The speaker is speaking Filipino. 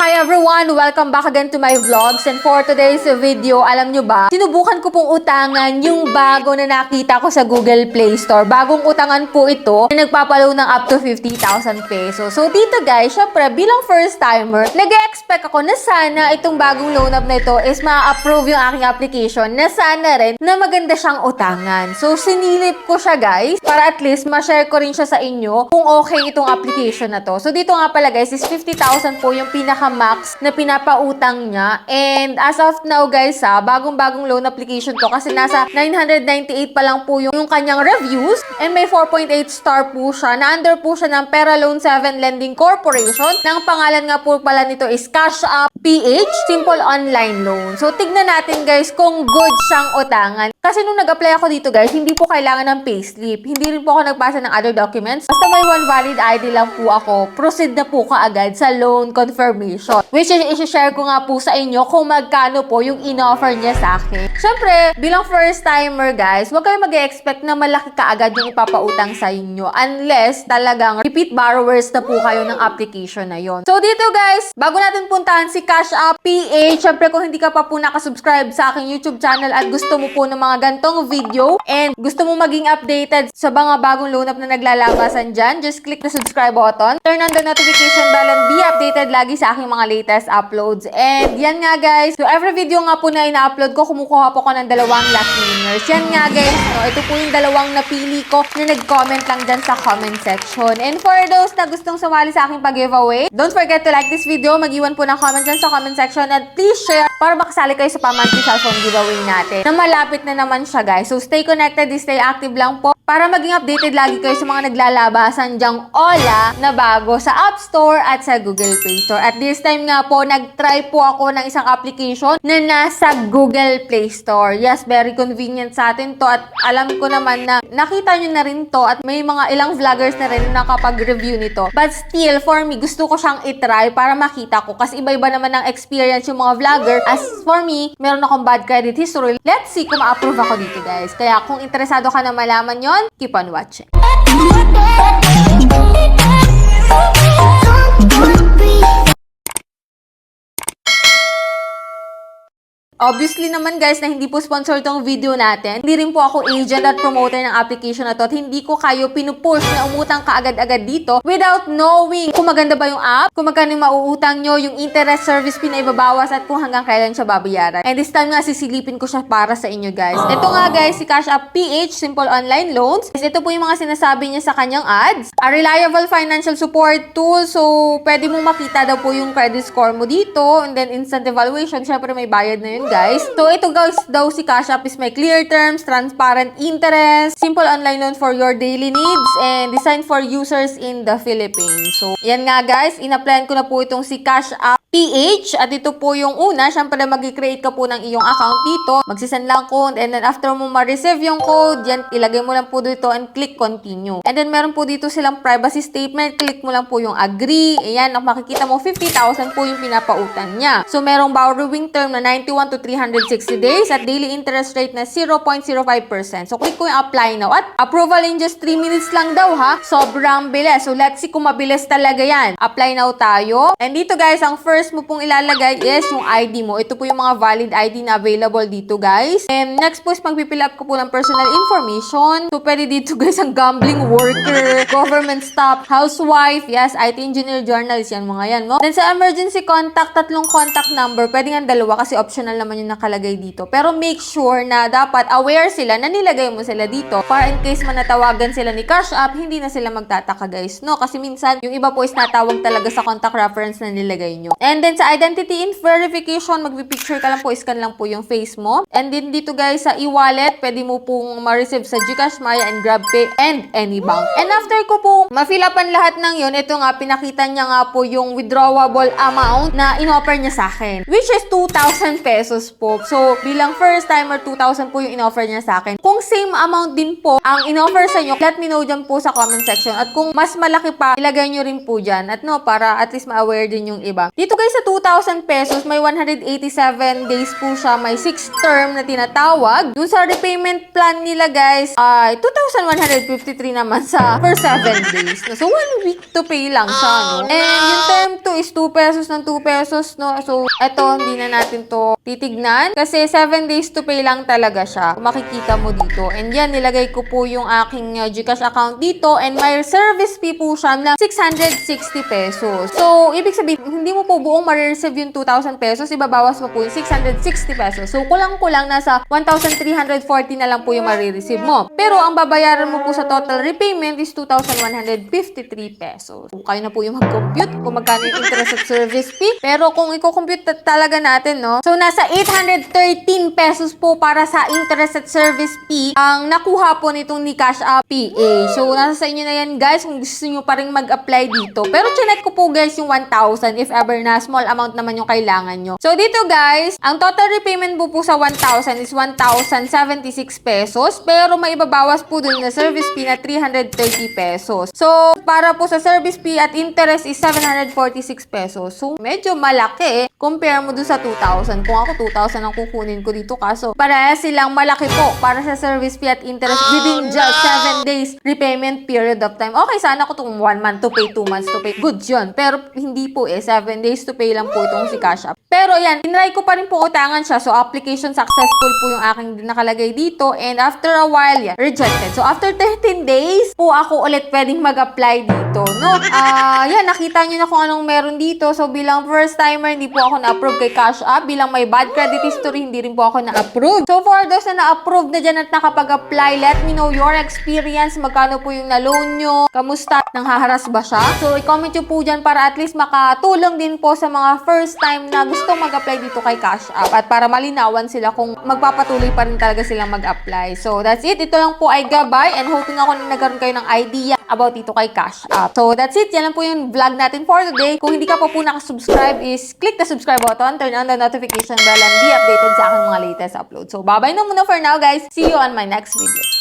Hi everyone! Welcome back again to my vlogs. And for today's video, alam nyo ba, sinubukan ko pong utangan yung bago na nakita ko sa Google Play Store. Bagong utangan po ito na nagpapalo ng up to 50,000 pesos. So dito guys, syempre bilang first timer, nag-expect ako na sana itong bagong loan up na ito is ma-approve yung aking application, na sana rin na maganda siyang utangan. So sinilip ko siya guys, para at least ma-share ko rin siya sa inyo kung okay itong application na to. So dito nga pala guys, is 50,000 po yung pinaka-max na pinapautang niya. And as of now guys bagong-bagong loan application to kasi nasa 998 pa lang po yung kanyang reviews and may 4.8 star po siya. Na-under po siya ng Pera Loan 7 Lending Corporation. Nang pangalan nga po pala nito is Cash App PH Simple Online Loan. So tignan natin guys kung good siyang utangan. Kasi nung nag-apply ako dito guys, hindi po kailangan ng payslip. Hindi rin po ako nagpasa ng other documents. Basta may one valid ID lang po ako. Proceed na po kaagad sa loan confirmation. Which is, isi-share ko nga po sa inyo kung magkano po yung in-offer niya sa akin. Siyempre, bilang first timer guys, huwag kayo mag-expect na malaki kaagad yung ipapautang sa inyo. Unless talagang repeat borrowers na po kayo ng application na yon. So dito guys, bago natin puntahan si Cash App PH, siyempre kung hindi ka pa po nakasubscribe sa aking YouTube channel at gusto mo po ng mga gantong video and gusto mo maging updated sa mga bagong loan up na naglalabasan dyan, just click the subscribe button, turn on the notification bell and be updated lagi sa aking mga latest uploads. And yan nga guys, so every video nga po na ina-upload ko, kumukuha po ko ng dalawang last winners. Yan nga guys, no, ito po yung dalawang napili ko na nag-comment lang dyan sa comment section. And for those na gustong sumali sa aking pag-giveaway, don't forget to like this video, mag-iwan po ng comment dyan sa comment section at please share para makasali kayo sa pa-monthly cellphone giveaway natin na malapit na naman siya guys. So stay connected, stay active lang po para maging updated lagi kayo sa mga naglalabasan dyang Ola na bago sa App Store at sa Google Play Store. At this time nga po, nag-try po ako ng isang application na nasa Google Play Store. Yes, very convenient sa atin to at alam ko naman na nakita nyo na rin to at may mga ilang vloggers na rin na nakapag-review nito. But still, for me, gusto ko siyang itry para makita ko kasi iba-iba naman ng experience yung mga vlogger. As for me, meron akong bad credit history. Let's see kung ma-approve ako dito guys. Kaya kung interesado ka na malaman yon, keep on watching. Obviously naman guys na hindi po sponsor itong video natin. Hindi rin po ako agent at promoter ng application na to at hindi ko kayo pinupush na umutang kaagad-agad dito without knowing kung maganda ba yung app, kung magkano yung mauutang nyo, yung interest service fee na ibabawas at kung hanggang kailan siya babayaran. And this time nga sisilipin ko siya para sa inyo guys. Ito nga guys, si Cash App PH Simple Online Loans. Ito po yung mga sinasabi niya sa kanyang ads. A reliable financial support tool. So, pwede mo makita daw po yung credit score mo dito and then instant evaluation. Syempre may bayad na yun guys. So, ito guys daw si Cash App is may clear terms, transparent interest, simple online loan for your daily needs, and designed for users in the Philippines. So, yan nga guys, in-applyan ko na po itong si Cash App PH at ito po yung una. Siyempre, mag-create ka po ng iyong account dito. Magsisend lang code and then after mo ma-receive yung code, yan, ilagay mo lang po dito and click continue. And then, meron po dito silang privacy statement. Click mo lang po yung agree. Ayan, makikita mo 50,000 po yung pinapautan niya. So, merong borrowing term na 91 to 360 days at daily interest rate na 0.05%. So, click ko yung apply now. At approval in just 3 minutes lang daw ha. Sobrang bilis. So, let's see kung mabilis talaga yan. Apply now tayo. And dito guys, ang first mo pong ilalagay is yung ID mo. Ito po yung mga valid ID na available dito guys. And next po is magpipill up ko po ng personal information. So, pwede dito guys ang gambling worker, government staff, housewife, yes, IT engineer, journalist, yan mga yan. No? Then sa emergency contact, tatlong contact number. Pwede nga dalawa kasi optional naman yung nakalagay dito. Pero make sure na dapat aware sila na nilagay mo sila dito para in case man natawagan sila ni Cash App, hindi na sila magtataka guys. No? Kasi minsan, yung iba po is natawag talaga sa contact reference na nilagay nyo. And then sa identity verification, magpipicture ka lang po, scan lang po yung face mo. And then dito guys, sa e-wallet, pwede mo pong ma-receive sa GCash, Maya, and GrabPay, and any bank. And after ko po ma-fill upan lahat ng yun, ito nga, pinakita niya nga po yung withdrawable amount na in-offer niya sa akin. Which is 2,000 pesos po. So, bilang first timer, 2,000 po yung in-offer niya sa akin. Kung same amount din po ang in-offer sa inyo, let me know dyan po sa comment section. At kung mas malaki pa, ilagay nyo rin po dyan. At no, para at least ma-aware din yung iba. Dito po guys, sa 2,000 pesos, may 187 days po siya. May 6 term na tinatawag. Dun sa repayment plan nila guys, ay 2,153 naman sa per 7 days. So, 1 week to pay lang siya, no? And yung term 2 is 2 pesos ng 2 pesos, no? So, eto, hindi na natin to titignan. Kasi 7 days to pay lang talaga siya. Kung makikita mo dito. And yan, nilagay ko po yung aking GCash account dito. And may service fee po siya na 660 pesos. So, ibig sabihin, hindi mo po buong ma-receive yung 2,000 pesos. Ibabawas mo po yung 660 pesos. So, kulang-kulang nasa 1,340 na lang po yung ma-receive mo. Pero, ang babayaran mo po sa total repayment is 2,153 pesos. So, kayo na po yung mag-compute kung magkano yung interest at service fee. Pero, kung i-compute talaga natin, no? So, nasa 813 pesos po para sa interest at service fee ang nakuha po nitong ni Cash App PA. So, nasa sa inyo na yan, guys, kung gusto nyo pa rin mag-apply dito. Pero, chinek ko po, guys, yung 1,000 if ever na small amount naman yung kailangan nyo. So, dito, guys, ang total repayment po sa 1,000 is 1,076 pesos. Pero, may ibabawas po dun na service fee na 330 pesos. So, para po sa service fee at interest is 746 pesos. So, medyo malaki compare mo dun sa 2,000. Kung ako 2,000 ang kukunin ko dito, kaso pareha silang malaki po para sa service fee at interest within just 7 days repayment period of time. Okay, sana ko itong 1 month to pay, 2 months to pay. Good yun. Pero hindi po 7 days to pay lang po itong si Cash App. Pero yan, tinry ko pa rin po utangan siya. So, application successful po yung aking nakalagay dito. And after a while, yan, rejected. So, after 13 days po ako ulit pwedeng mag-apply dito. No? Yan, nakita nyo na kung anong meron dito. So, bilang first timer, hindi po ako na-approve kay Cash App. Bilang may bad credit history, hindi rin po ako na-approve. So, for those na na-approve na dyan at nakapag-apply, let me know your experience. Magkano po yung na-loan nyo? Kamusta? Nanghaharas ba siya? So, i-comment nyo po dyan para at least makatulong din po sa mga first time na gustong mag-apply dito kay Cash App. At para malinawan sila kung magpapatuloy pa rin talaga silang mag-apply. So, that's it. Ito lang po ay gabay and hoping ako na nagkaroon kayo ng idea about dito kay Cash App. So, that's it. Yan lang po yung vlog natin for today. Kung hindi ka pa po nakasubscribe is click the subscribe button, turn on the notification bell, and be updated sa aking mga latest upload. So, bye-bye na muna for now, guys. See you on my next video.